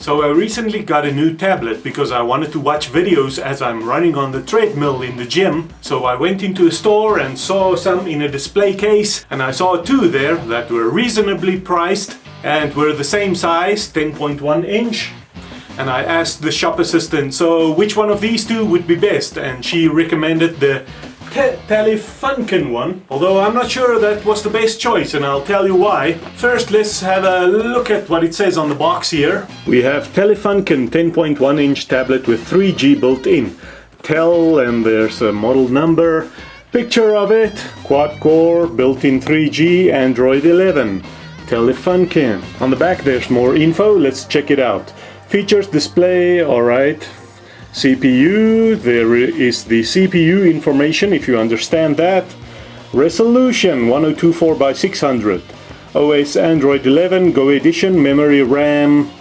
So I recently got a new tablet because I wanted to watch videos as I'm running on the treadmill in the gym. So I went into a store and saw some in a display case, and I saw two there that were reasonably priced and were the same size, 10.1 inch. And I asked the shop assistant, so which one of these two would be best? And she recommended the Telefunken one, although I'm not sure that was the best choice, and I'll tell you why. First, let's have a look at what it says on the box here. We have Telefunken 10.1 inch tablet with 3G built in. TEL, and there's a model number, picture of it, quad core, built-in 3G, Android 11. Telefunken. On the back there's more info, let's check it out. Features, display, alright. CPU, there is the CPU information if you understand that. Resolution 1024 by 600. OS Android 11, Go Edition, memory RAM,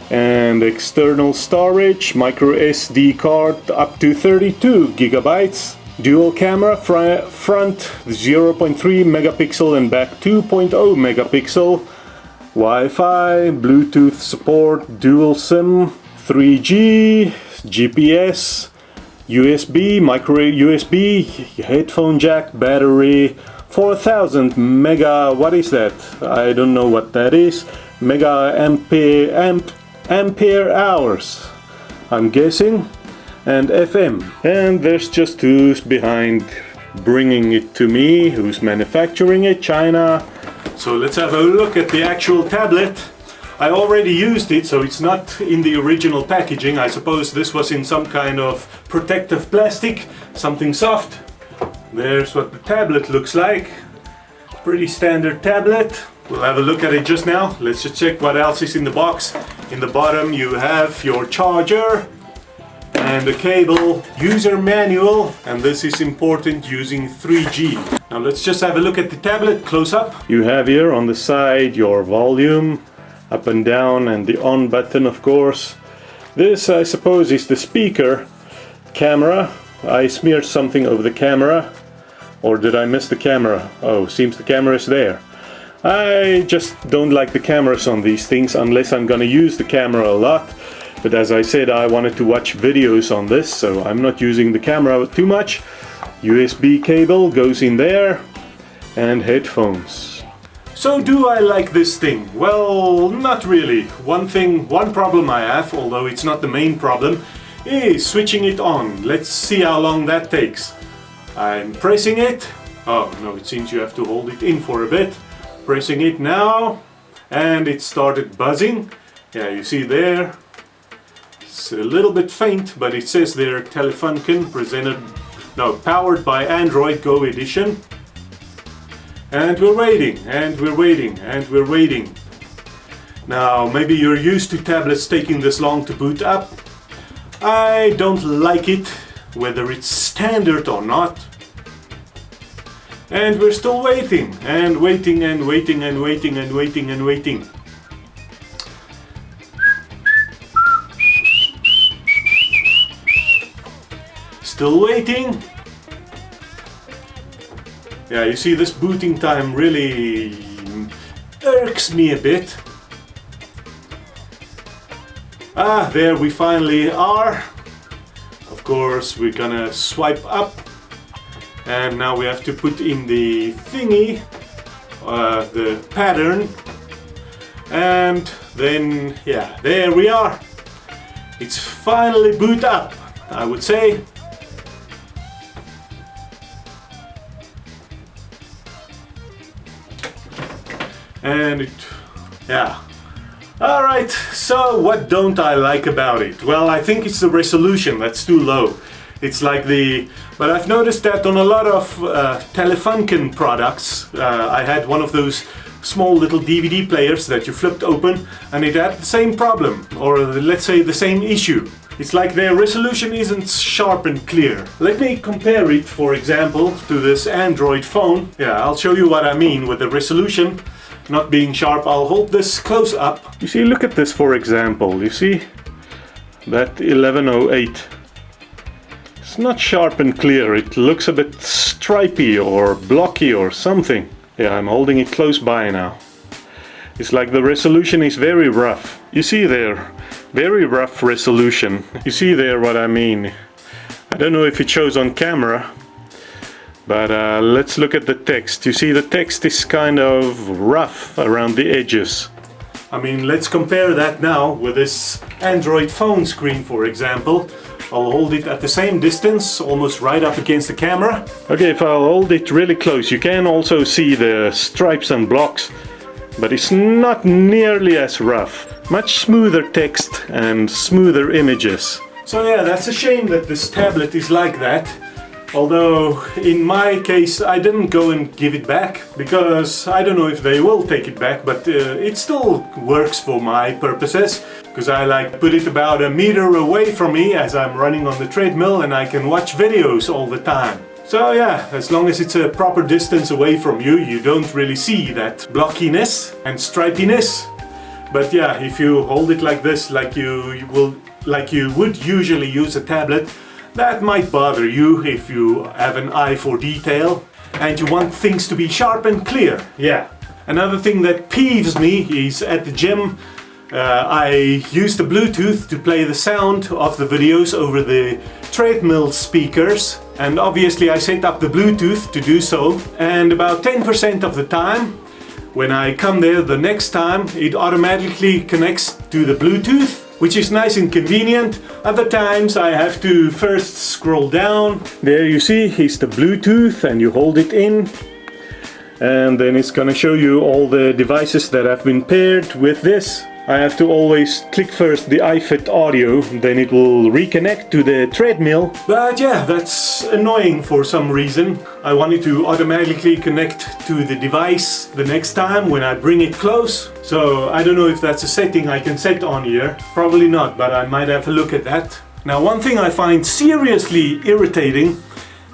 and external storage, micro SD card up to 32 gigabytes. Dual camera, front 0.3 megapixel and back 2.0 megapixel. Wi-Fi, Bluetooth support, dual SIM, 3G, GPS, USB, micro USB, headphone jack, battery, 4000 mega, what is that? I don't know what that is. Mega ampere hours, I'm guessing, and FM. And there's just who's behind bringing it to me, who's manufacturing it, China. So let's have a look at the actual tablet. I already used it, so it's not in the original packaging. I suppose this was in some kind of protective plastic, something soft. There's what the tablet looks like. Pretty standard tablet. We'll have a look at it just now. Let's just check what else is in the box. In the bottom you have your charger and a cable, user manual, and this is important, using 3G. Now let's just have a look at the tablet close up. You have here on the side your volume, up and down, and the on button, of course. This, I suppose, is the speaker. Camera. I smeared something over the camera. Or did I miss the camera? Oh, seems the camera is there. I just don't like the cameras on these things unless I'm gonna use the camera a lot. But as I said, I wanted to watch videos on this, so I'm not using the camera too much. USB cable goes in there, and headphones. So do I like this thing? Well, not really. One problem I have, although it's not the main problem, is switching it on. Let's see how long that takes. I'm pressing it. Oh no, it seems you have to hold it in for a bit. Pressing it now, and it started buzzing. Yeah, you see there. It's a little bit faint, but it says there Telefunken powered by Android Go Edition. And we're waiting, and we're waiting, and we're waiting. Now, maybe you're used to tablets taking this long to boot up. I don't like it, whether it's standard or not. And we're still waiting, and waiting, and waiting, and waiting, and waiting, and waiting. Still waiting. Yeah, you see, this booting time really irks me a bit. Ah, there we finally are. Of course, we're gonna swipe up. And now we have to put in the thingy, the pattern. And then, yeah, there we are. It's finally boot up, I would say. And it, yeah. Alright, so what don't I like about it? Well, I think it's the resolution that's too low. It's like but I've noticed that on a lot of Telefunken products. I had one of those small little DVD players that you flipped open, and it had the same problem, or let's say the same issue. It's like their resolution isn't sharp and clear. Let me compare it, for example, to this Android phone. Yeah, I'll show you what I mean with the resolution not being sharp. I'll hold this close up. You see, look at this, for example. You see that 1108. It's not sharp and clear. It looks a bit stripy or blocky or something. Yeah, I'm holding it close by now. It's like the resolution is very rough. You see there, Very rough resolution. You see there what I mean. I don't know if it shows on camera, but let's look at the text. You see the text is kind of rough around the edges. I mean, let's compare that now with this Android phone screen, for example. I'll hold it at the same distance, almost right up against the camera. Okay, if I'll hold it really close, you can also see the stripes and blocks, but it's not nearly as rough. Much smoother text and smoother images. So yeah, that's a shame that this tablet is like that. Although in my case I didn't go and give it back, because I don't know if they will take it back, but it still works for my purposes, because I like put it about a meter away from me as I'm running on the treadmill, and I can watch videos all the time. So yeah, as long as it's a proper distance away from you, you don't really see that blockiness and stripiness. But yeah, if you hold it like this, like you would usually use a tablet, that might bother you if you have an eye for detail and you want things to be sharp and clear. Yeah. Another thing that peeves me is at the gym, I use the Bluetooth to play the sound of the videos over the treadmill speakers, and obviously I set up the Bluetooth to do so, and about 10% of the time when I come there the next time, it automatically connects to the Bluetooth, which is nice and convenient. Other times I have to first scroll down. There you see, it's the Bluetooth, and you hold it in, and then it's gonna show you all the devices that have been paired with this. I have to always click first the iFit audio, then it will reconnect to the treadmill. But yeah, that's annoying for some reason. I want it to automatically connect to the device the next time when I bring it close. So I don't know if that's a setting I can set on here. Probably not, but I might have a look at that. Now, one thing I find seriously irritating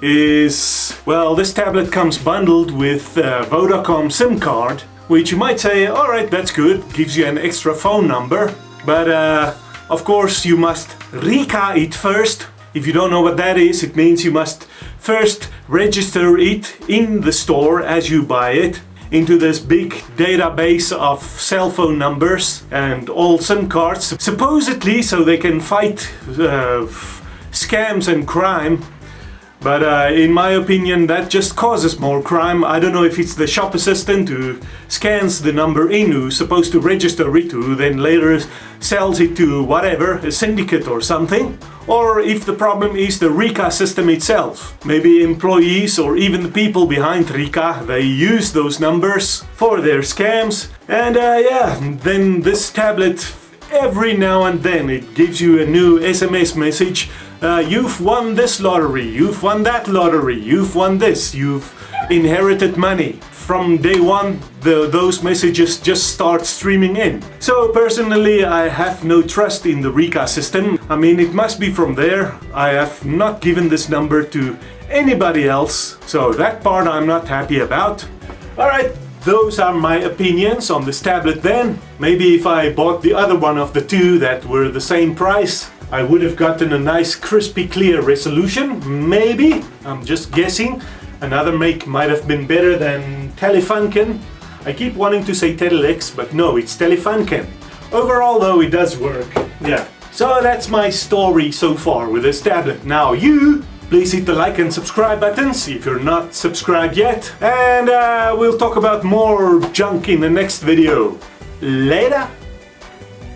is, well, this tablet comes bundled with Vodacom SIM card, which you might say, alright, that's good, gives you an extra phone number, but of course you must RICA it first. If you don't know what that is, it means you must first register it in the store as you buy it into this big database of cell phone numbers and all SIM cards, supposedly so they can fight scams and crime. But in my opinion, that just causes more crime. I don't know if it's the shop assistant who scans the number in, who's supposed to register it, who then later sells it to whatever, a syndicate or something. Or if the problem is the RICA system itself. Maybe employees or even the people behind RICA, they use those numbers for their scams. And yeah, then this tablet, every now and then, it gives you a new SMS message. You've won this lottery, you've won that lottery, you've won this, you've inherited money. From day one, those messages just start streaming in. So personally, I have no trust in the RICA system. I mean, it must be from there. I have not given this number to anybody else, so that part I'm not happy about. Alright, those are my opinions on this tablet then. Maybe if I bought the other one of the two that were the same price, I would have gotten a nice crispy clear resolution, maybe. I'm just guessing. Another make might have been better than Telefunken. I keep wanting to say TEDx, but no, it's Telefunken. Overall though, it does work. Yeah. So that's my story so far with this tablet. Now you, please hit the like and subscribe buttons if you're not subscribed yet. And we'll talk about more junk in the next video. Later!